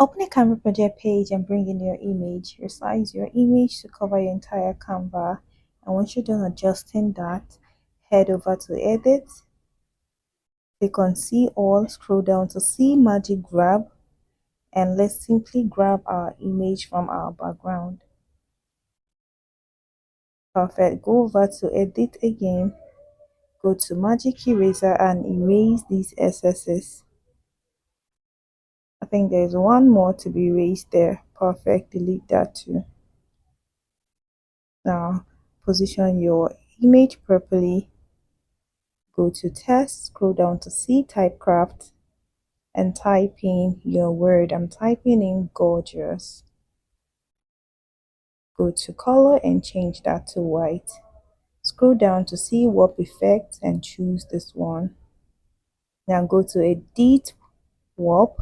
Open a Canva project page and bring in your image. Resize your image to cover your entire Canva. And once you're done adjusting that, head over to Edit, click on See All, scroll down to See Magic Grab, and let's simply grab our image from our background. Perfect. Go over to Edit again, go to Magic Eraser and erase these excesses. I think there's one more to be erased there. Perfect. Delete that too. Now position your image properly. Go to Test, scroll down to See Typecraft, and type in your word. I'm typing in gorgeous. Go to Color and change that to white. Scroll down to see Warp Effect and choose this one. Now go to Edit Warp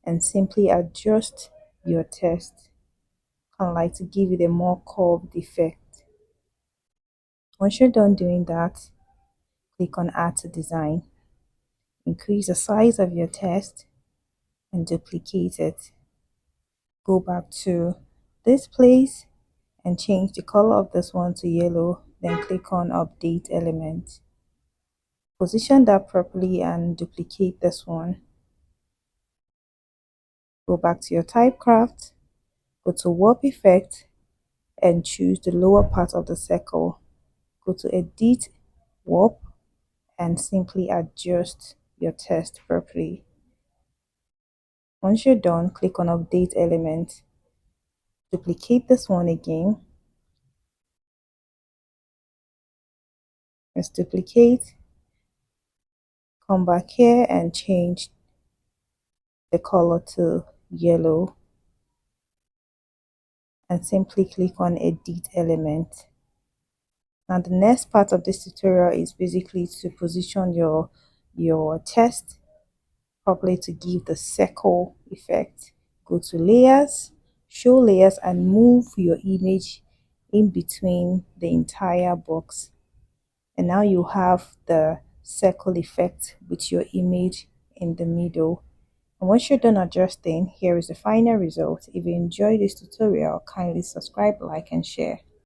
and simply adjust your text, kind of like to give it a more curved effect. Once you're done doing that, click on Add to Design. Increase the size of your text and duplicate it. Go back to this place and change the color of this one to yellow, then click on Update Element. Position that properly and duplicate this one. Go back to your Typecraft, go to Warp Effect and choose the lower part of the circle. Go to Edit Warp and simply adjust your text properly. Once you're done, click on Update Element. Duplicate this one again. Let's duplicate. Come back here and change the color to yellow and simply click on Edit Element. Now the next part of this tutorial is basically to position your text properly to give the circle effect. Go to Layers, Show Layers, and move your image in between the entire box. And now you have the circle effect with your image in the middle. And once you're done adjusting, here is the final result. If you enjoyed this tutorial, kindly subscribe, like, and share.